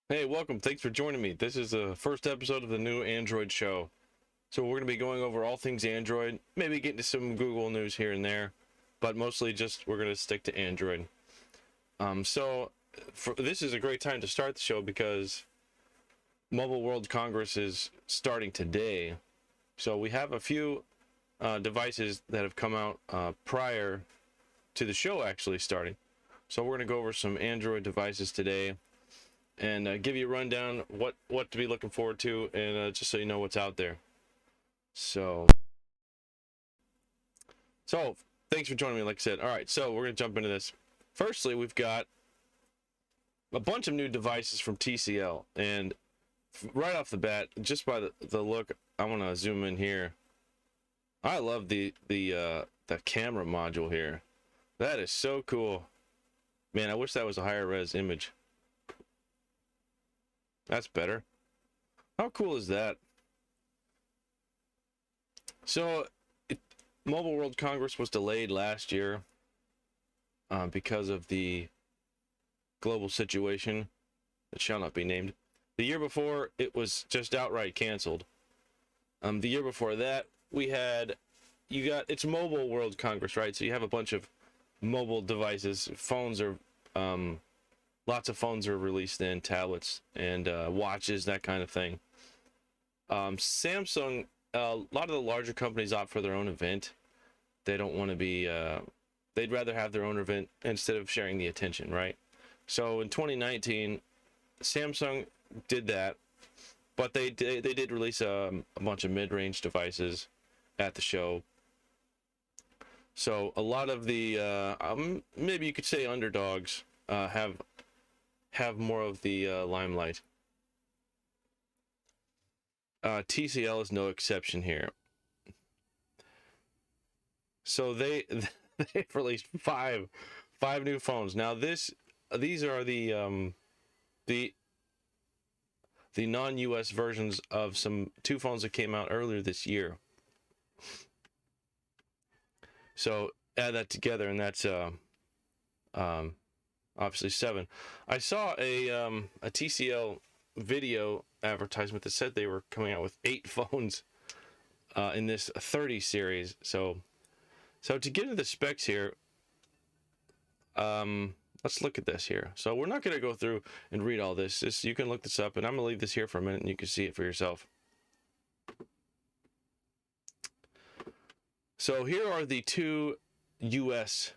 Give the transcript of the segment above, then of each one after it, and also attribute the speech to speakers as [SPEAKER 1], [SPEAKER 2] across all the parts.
[SPEAKER 1] Hey, welcome. Thanks for joining me. This is the first episode of the new Android show. So we're going to be going over all things Android, maybe get into some Google news here and there, but mostly just we're going to stick to Android. This is a great time to start the show because Mobile World Congress is starting today. So we have a few devices that have come out prior to the show actually starting. So we're going to go over some Android devices today and give you a rundown what to be looking forward to, and just so you know what's out there. So thanks for joining me. Like I said, all right, so we're gonna jump into this. Firstly, we've got a bunch of new devices from TCL, and right off the bat, just by the look, I want to zoom in here. I love the camera module here. That is so cool, man. I wish that was a higher res image. That's better. How cool is that? So, Mobile World Congress was delayed last year because of the global situation that shall not be named. The year before, it was just outright canceled. The year before that, it's Mobile World Congress, right? So you have a bunch of mobile devices. Phones are, lots of phones are released then, tablets and watches, that kind of thing. Samsung, a lot of the larger companies opt for their own event. They don't want to be, they'd rather have their own event instead of sharing the attention, right? So in 2019, Samsung did that, but they did release a bunch of mid-range devices at the show. So a lot of the maybe you could say underdogs have more of the limelight. TCL is no exception here. So they've released five new phones. Now these are the non-US versions of two phones that came out earlier this year. So add that together, and that's obviously 7. I saw a TCL video advertisement that said they were coming out with 8 phones in this 30 series. So to get into the specs here, let's look at this here. So we're not going to go through and read all this. You can look this up, and I'm going to leave this here for a minute, and you can see it for yourself. So here are the 2 US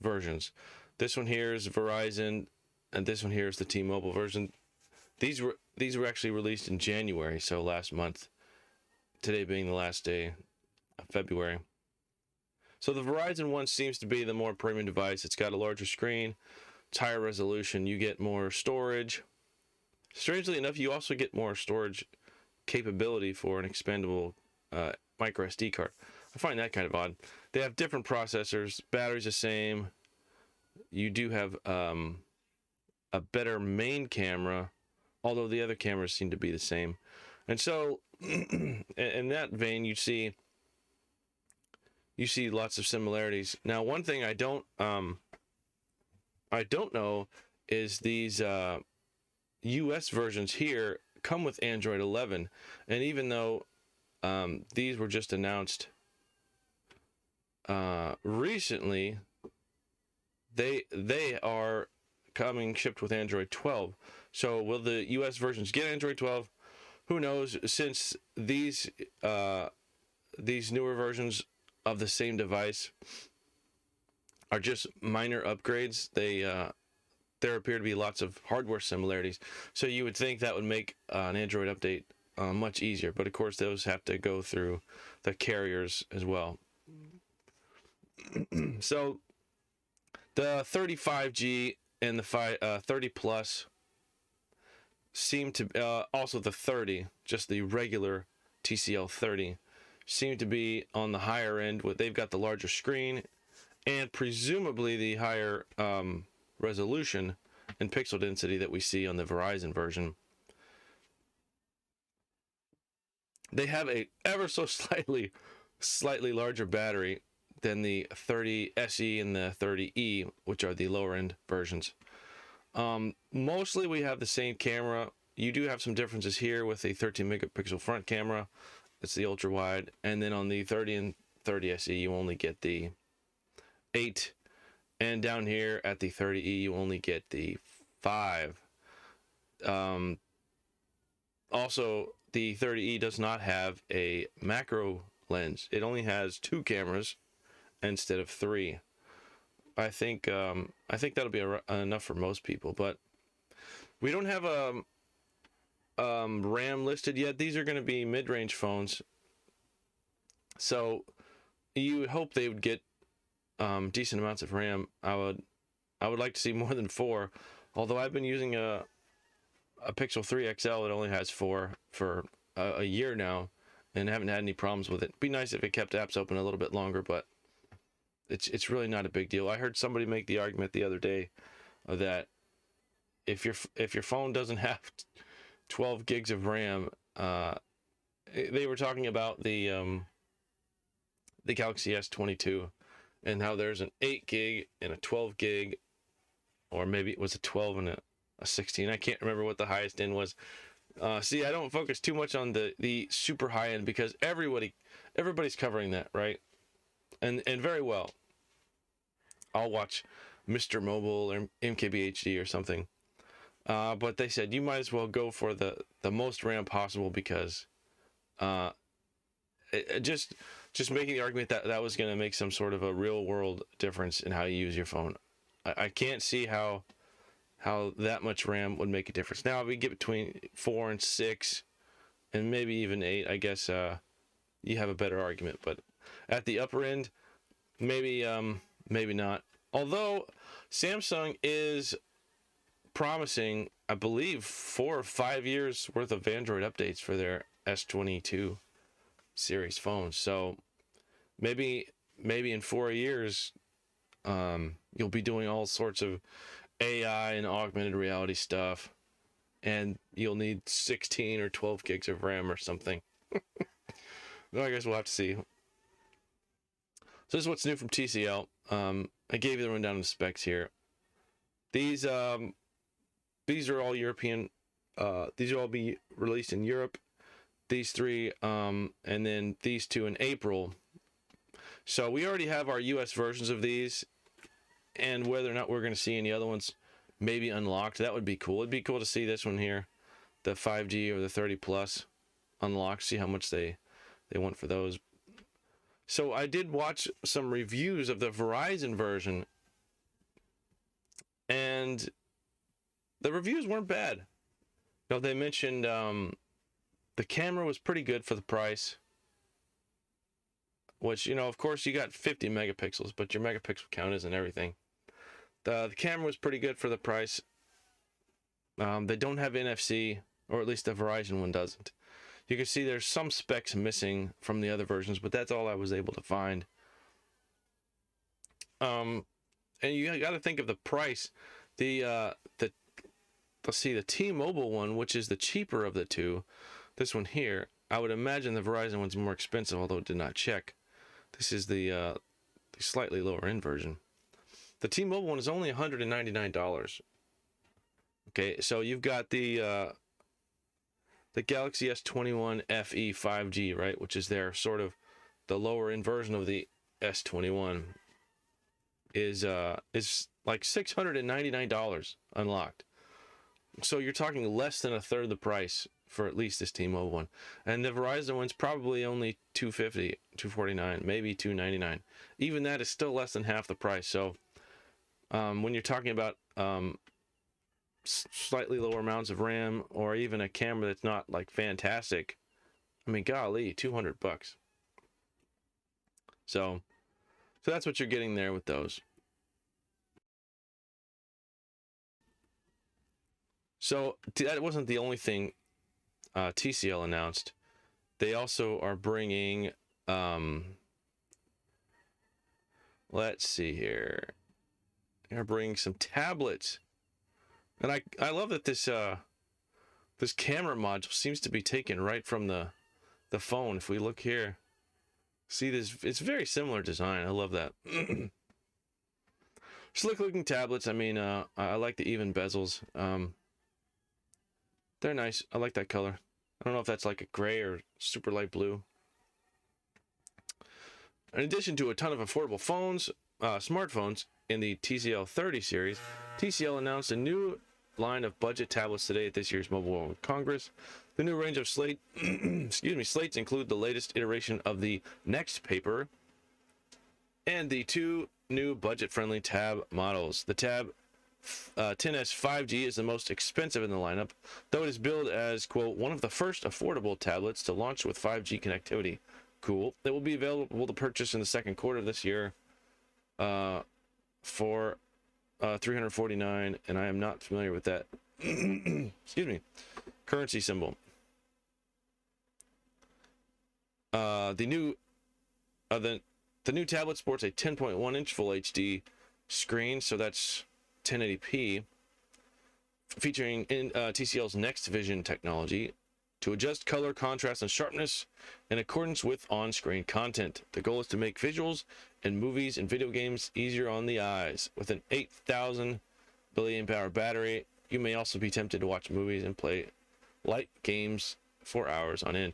[SPEAKER 1] versions. This one here is Verizon, and this one here is the T-Mobile version. These were actually released in January, so last month. Today being the last day of February. So the Verizon one seems to be the more premium device. It's got a larger screen, it's higher resolution. You get more storage. Strangely enough, you also get more storage capability for an expandable micro SD card. I find that kind of odd. They have different processors. Battery's the same. You do have a better main camera, although the other cameras seem to be the same. And so, in that vein, you see lots of similarities. Now, one thing I don't know is these US versions here come with Android 11, and even though these were just announced recently, they are coming shipped with Android 12. So will the US versions get Android 12? Who knows, since these newer versions of the same device are just minor upgrades. There appear to be lots of hardware similarities, so you would think that would make an Android update much easier, but of course those have to go through the carriers as well. So the 35G and the 30 Plus seem to also the 30, just the regular TCL 30, seem to be on the higher end. They've got the larger screen and presumably the higher resolution and pixel density that we see on the Verizon version. They have a ever so slightly larger battery than the 30 SE and the 30E, which are the lower end versions. Mostly we have the same camera. You do have some differences here with a 13 megapixel front camera. It's the ultra wide, and then on the 30 and 30 SE you only get the 8, and down here at the 30E you only get the 5. Also, the 30E does not have a macro lens. It only has 2 cameras instead of 3. I think that'll be enough for most people, but we don't have a RAM listed yet. These are going to be mid-range phones, so you would hope they would get decent amounts of RAM. I would like to see more than 4, although I've been using a Pixel 3 XL that only has 4 for a year now and haven't had any problems with it. It'd be nice if it kept apps open a little bit longer, but it's really not a big deal. I heard somebody make the argument the other day that if your phone doesn't have 12 gigs of RAM, they were talking about the Galaxy S22 and how there's an 8 gig and a 12 gig, or maybe it was a 12 and a 16. I can't remember what the highest end was. See, I don't focus too much on the super high end because everybody's covering that, right? And very well. I'll watch Mr. Mobile or MKBHD or something. But they said you might as well go for the most RAM possible because just making the argument that was going to make some sort of a real world difference in how you use your phone. I can't see how that much RAM would make a difference. Now, if we get between 4 and 6 and maybe even 8, I guess you have a better argument. But at the upper end, maybe not. Although Samsung is promising, I believe, 4 or 5 years worth of Android updates for their S22 series phones. So maybe in 4 years, you'll be doing all sorts of AI and augmented reality stuff, and you'll need 16 or 12 gigs of RAM or something. No, I guess we'll have to see. So this is what's new from TCL. I gave you the rundown of the specs here. These are all European. These will all be released in Europe. These 3, and then these 2 in April. So we already have our US versions of these, and whether or not we're going to see any other ones maybe unlocked, that would be cool. It'd be cool to see this one here, the 5G or the 30 plus unlocked, see how much they want for those. So I did watch some reviews of the Verizon version, and the reviews weren't bad. You know, they mentioned the camera was pretty good for the price, which, you know, of course you got 50 megapixels, but your megapixel count isn't everything. The camera was pretty good for the price. They don't have NFC, or at least the Verizon one doesn't. You can see there's some specs missing from the other versions, but that's all I was able to find. And you got to think of the price. Let's see, the T-Mobile one, which is the cheaper of the two, this one here, I would imagine the Verizon one's more expensive, although it did not check. This is the slightly lower end version. The T-Mobile one is only $199. Okay, so you've got the Galaxy S21 FE 5G, right, which is their sort of the lower end version of the S21, is like $699 unlocked. So you're talking less than a third the price for at least this T-Mobile one. And the Verizon one's probably only $250, $249, maybe $299. Even that is still less than half the price. So when you're talking about slightly lower amounts of RAM, or even a camera that's not like fantastic, I mean, golly, $200. So that's what you're getting there with those. So that wasn't the only thing TCL announced. They also are bringing, let's see here, they're bringing some tablets. And I love that this camera module seems to be taken right from the phone. If we look here, see this, it's very similar design. I love that. Slick looking tablets. I mean, I like the even bezels. They're nice. I like that color. I don't know if that's like a gray or super light blue. In addition to a ton of affordable phones, smartphones in the TCL 30 series, TCL announced a new line of budget tablets today at this year's Mobile World Congress. The new range of slates include the latest iteration of the Next Paper and the two new budget-friendly Tab models. The Tab 10s 5G is the most expensive in the lineup, though it is billed as, quote, one of the first affordable tablets to launch with 5G connectivity. Cool. It will be available to purchase in the second quarter of this year for $349, and I am not familiar with that excuse me, currency symbol. The new tablet sports a 10.1-inch Full HD screen, so that's 1080p, featuring TCL's Next Vision technology to adjust color, contrast, and sharpness in accordance with on-screen content. The goal is to make visuals in movies and video games easier on the eyes. With an 8,000 mAh battery, you may also be tempted to watch movies and play light games for hours on end.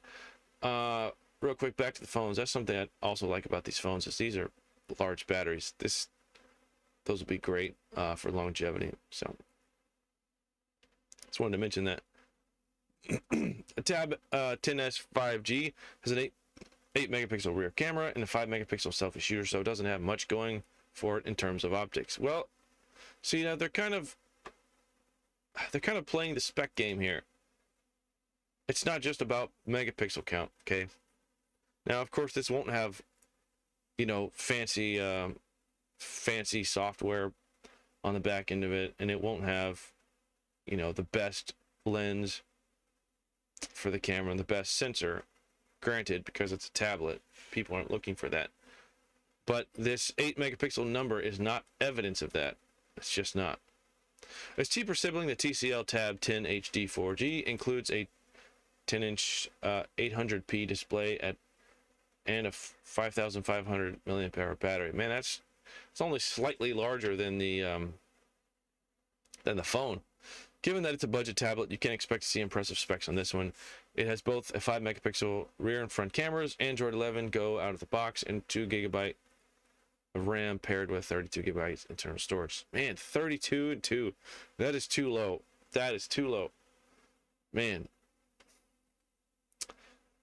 [SPEAKER 1] Real quick, back to the phones. That's something I also like about these phones, is these are large batteries. Those would be great for longevity. So just wanted to mention that. A Tab 10s 5G has an 8 megapixel rear camera and a 5 megapixel selfie shooter, so it doesn't have much going for it in terms of optics. Well, so you know, they're kind of playing the spec game here. It's not just about megapixel count, okay? Now, of course, this won't have, you know, fancy software on the back end of it, and it won't have, you know, the best lens for the camera and the best sensor. Granted, because it's a tablet, people aren't looking for that. But this 8 megapixel number is not evidence of that. It's just not. Its cheaper sibling, the TCL Tab 10 HD 4G, includes a 10-inch 800p display and a 5,500 mAh battery. Man, it's only slightly larger than the phone. Given that it's a budget tablet, you can expect to see impressive specs on this one. It has both a 5 megapixel rear and front cameras, Android 11 Go out of the box, and 2 GB of RAM paired with 32 GB internal storage. Man, 32 and 2. That is too low. That is too low. Man.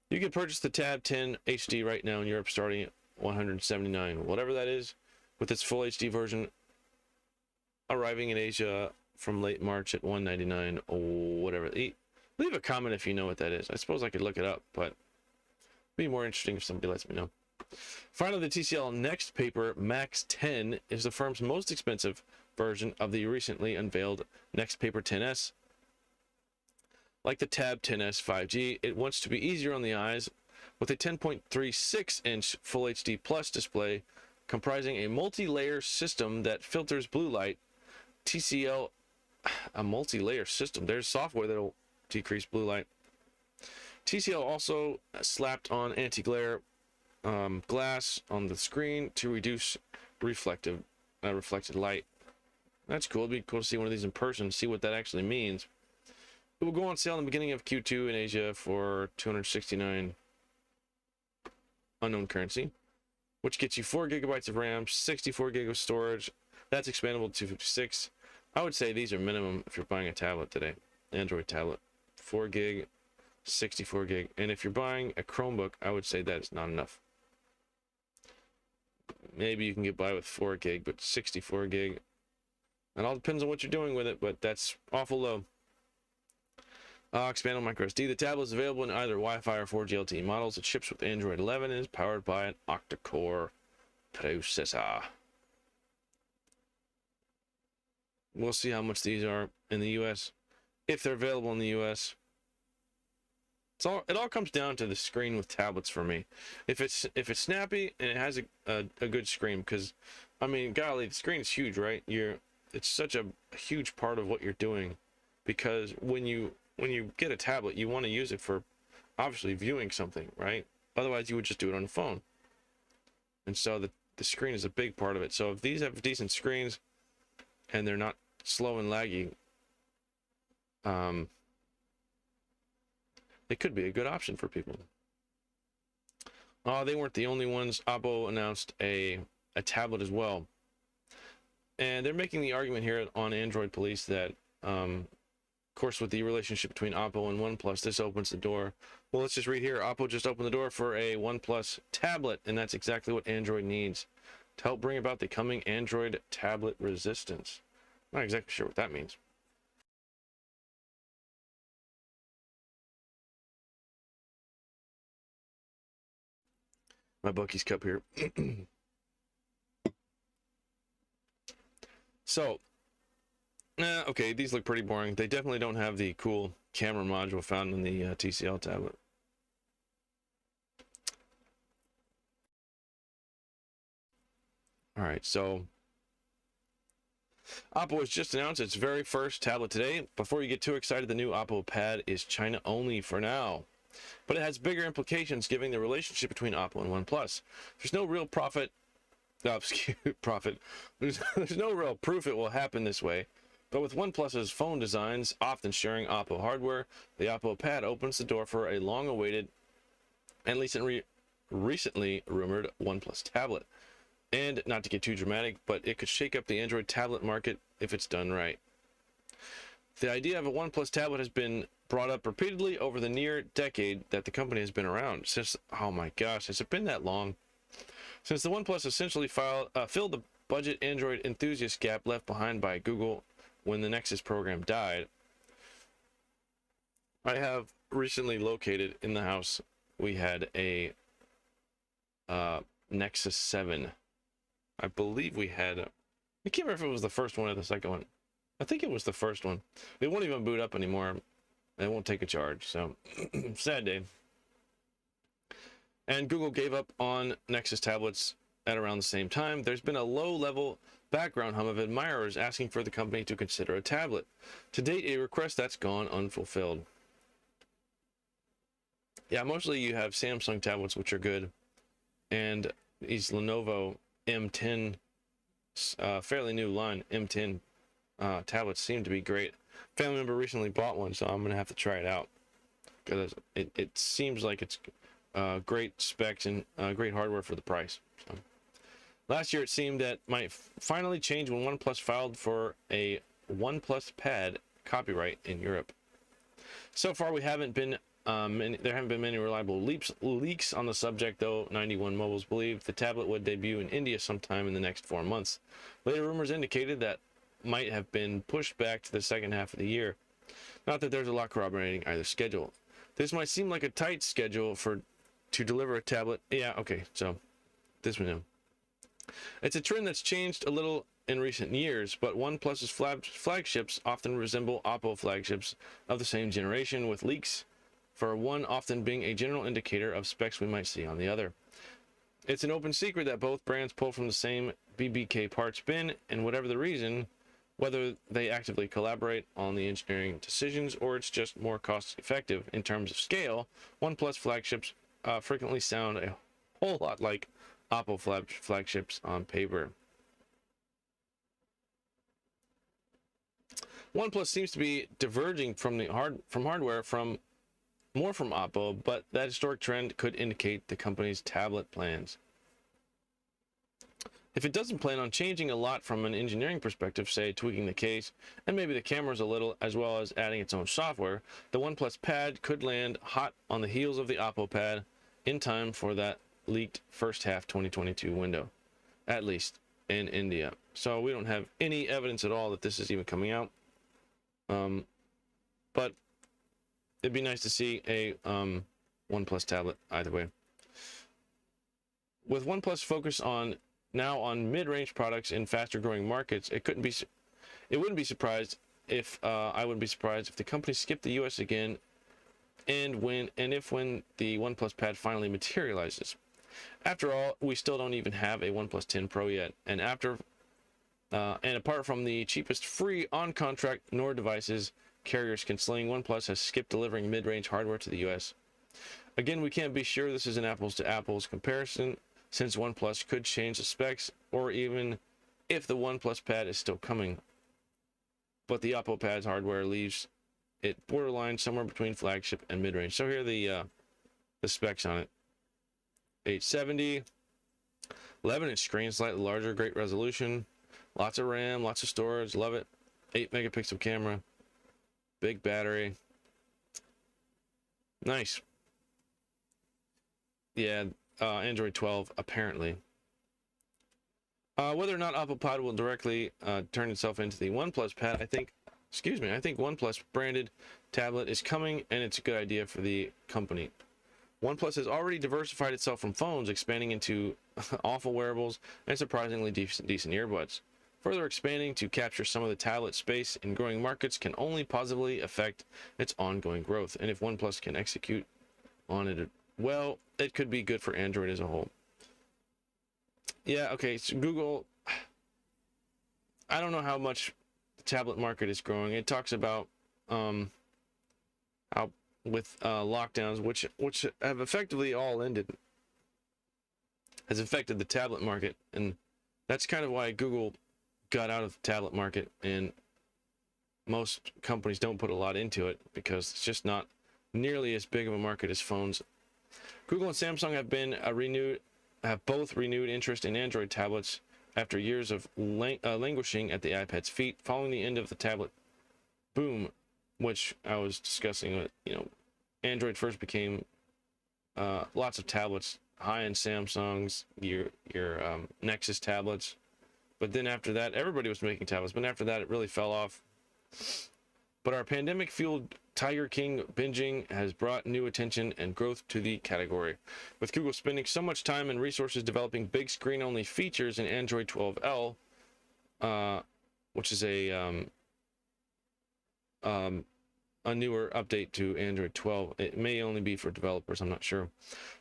[SPEAKER 1] You can purchase the Tab 10 HD right now in Europe starting at $179, whatever that is, with its full HD version arriving in Asia from late March at $199 or whatever. Leave a comment if you know what that is. I suppose I could look it up, but it'd be more interesting if somebody lets me know. Finally, the TCL Next Paper Max 10 is the firm's most expensive version of the recently unveiled Next Paper 10s. Like the Tab 10s 5G, it wants to be easier on the eyes with a 10.36-inch Full HD Plus display comprising a multi-layer system that filters blue light. TCL, a multi-layer system. There's software that'll decrease blue light. TCL also slapped on anti-glare glass on the screen to reduce reflected light. That's cool. It'd be cool to see one of these in person, see what that actually means. It will go on sale in the beginning of Q2 in Asia for $269 unknown currency, which gets you 4 GB of RAM, 64 GB of storage. That's expandable to 56. I would say these are minimum if you're buying a tablet today, Android tablet. 4 GB, 64 GB. And if you're buying a Chromebook, I would say that is not enough. Maybe you can get by with 4 GB, but 64 GB. It all depends on what you're doing with it, but that's awful low. Expandable microSD. The tablet is available in either Wi-Fi or 4G LTE models. It ships with Android 11 and is powered by an octa-core processor. We'll see how much these are in the US, if they're available in the US. It all comes down to the screen with tablets for me. If it's snappy and it has a good screen, because I mean, golly, the screen is huge, right? It's such a huge part of what you're doing, because when you get a tablet, you want to use it for obviously viewing something, right? Otherwise, you would just do it on the phone. And so the screen is a big part of it. So if these have decent screens, and they're not slow and laggy, it could be a good option for people. Oh, they weren't the only ones. Oppo announced a tablet as well. And they're making the argument here on Android Police that, of course, with the relationship between Oppo and OnePlus, this opens the door. Well, let's just read here. Oppo just opened the door for a OnePlus tablet, and that's exactly what Android needs to help bring about the coming Android tablet resistance. Not exactly sure what that means. My Bucky's cup here. So, okay, these look pretty boring. They definitely don't have the cool camera module found in the TCL tablet. All right, so Oppo has just announced its very first tablet today. Before you get too excited, the new Oppo Pad is China only for now. But it has bigger implications given the relationship between Oppo and OnePlus. There's no real There's no real proof it will happen this way. But with OnePlus's phone designs often sharing Oppo hardware, the Oppo Pad opens the door for a long-awaited and recently rumored OnePlus tablet. And not to get too dramatic, but it could shake up the Android tablet market if it's done right. The idea of a OnePlus tablet has been brought up repeatedly over the near decade that the company has been around. Since, oh my gosh, has it been that long? Since the OnePlus essentially filled the budget Android enthusiast gap left behind by Google when the Nexus program died. I have recently located in the house, we had a Nexus 7. I believe we had, I can't remember if it was the first one or the second one. I think it was the first one. It won't even boot up anymore. It won't take a charge, so sad day. And Google gave up on Nexus tablets at around the same time. There's been a low-level background hum of admirers asking for the company to consider a tablet. To date, a request that's gone unfulfilled. Yeah, mostly you have Samsung tablets, which are good, and these Lenovo M10, fairly new line, M10 tablets seem to be great. Family member recently bought one, so I'm gonna have to try it out because it seems like it's great specs and great hardware for the price. So. Last year, it seemed that might finally change when OnePlus filed for a OnePlus Pad copyright in Europe. So far, we haven't been there haven't been many reliable leaks on the subject, though 91 Mobiles believed the tablet would debut in India sometime in the next 4 months. Later rumors indicated that might have been pushed back to the second half of the year. Not that there's a lot corroborating either schedule. This might seem like a tight schedule to deliver a tablet. Yeah, okay, so this we know. It's a trend that's changed a little in recent years, but OnePlus's flagships often resemble Oppo flagships of the same generation, with leaks for one often being a general indicator of specs we might see on the other. It's an open secret that both brands pull from the same BBK parts bin, and whatever the reason, whether they actively collaborate on the engineering decisions or it's just more cost effective in terms of scale, OnePlus flagships frequently sound a whole lot like Oppo flagships on paper. OnePlus seems to be diverging from hardware more from Oppo, but that historic trend could indicate the company's tablet plans. If it doesn't plan on changing a lot from an engineering perspective, say tweaking the case and maybe the cameras a little, as well as adding its own software, the OnePlus Pad could land hot on the heels of the Oppo Pad in time for that leaked first half 2022 window, at least in India. So we don't have any evidence at all that this is even coming out, but it'd be nice to see a OnePlus tablet either way. With OnePlus focus now on mid-range products in faster-growing markets, I wouldn't be surprised if the company skipped the U.S. again, and when the OnePlus Pad finally materializes. After all, we still don't even have a OnePlus 10 Pro yet, and apart from the cheapest free on-contract Nord devices carriers can sling, OnePlus has skipped delivering mid-range hardware to the U.S. Again, we can't be sure this is an apples-to-apples comparison, since OnePlus could change the specs, or even if the OnePlus Pad is still coming. but the Oppo Pad's hardware leaves it borderline somewhere between flagship and mid-range. So here are the specs on it. 870, 11-inch screen, slightly larger, great resolution, lots of RAM, lots of storage, love it. 8-megapixel camera, big battery, nice. Yeah, Android 12 apparently. Whether or not Oppo Pod will directly turn itself into the OnePlus Pad, I think OnePlus branded tablet is coming, and it's a good idea for the company. OnePlus has already diversified itself from phones, expanding into awful wearables and surprisingly decent earbuds. Further expanding to capture some of the tablet space in growing markets can only positively affect its ongoing growth. And if OnePlus can execute on it well, it could be good for Android as a whole. Yeah, okay, so Google, I don't know how much the tablet market is growing. It talks about how with lockdowns, which have effectively all ended, has affected the tablet market, and that's kind of why Google got out of the tablet market, and most companies don't put a lot into it because it's just not nearly as big of a market as phones. Google and Samsung have both renewed interest in Android tablets after years of languishing at the iPad's feet following the end of the tablet boom, which I was discussing. Android first became lots of tablets, high-end Samsungs, your Nexus tablets, but then after that, everybody was making tablets. But after that, it really fell off. But our pandemic-fueled Tiger King binging has brought new attention and growth to the category. With Google spending so much time and resources developing big screen-only features in Android 12L, which is a newer update to Android 12. It may only be for developers, I'm not sure.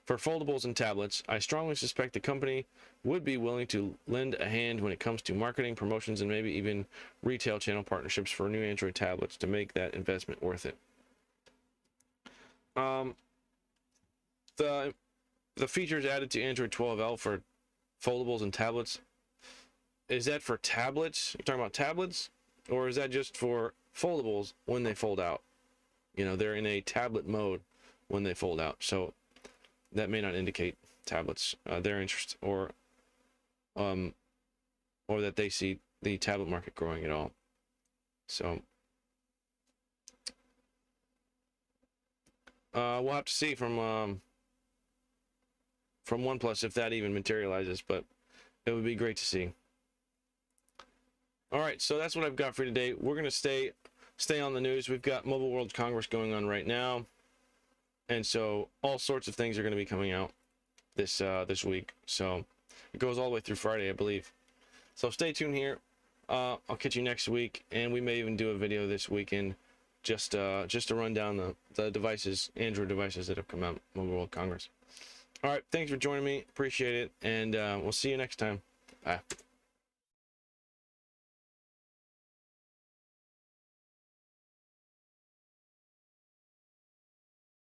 [SPEAKER 1] For foldables and tablets, I strongly suspect the company would be willing to lend a hand when it comes to marketing, promotions, and maybe even retail channel partnerships for new Android tablets to make that investment worth it. The features added to Android 12L for foldables and tablets, is that for tablets? You're talking about tablets? Or is that just for foldables when they fold out? They're in a tablet mode when they fold out, so that may not indicate tablets their interest, or that they see the tablet market growing at all. So we'll have to see from OnePlus if that even materializes, but it would be great to see. All right, so that's what I've got for you today. We're going to stay on the news. We've got Mobile World Congress going on right now, and so all sorts of things are going to be coming out this week. So it goes all the way through Friday, I believe. So stay tuned here. I'll catch you next week, and we may even do a video this weekend just to run down the devices, Android devices that have come out Mobile World Congress. All right, thanks for joining me. Appreciate it, and we'll see you next time. Bye.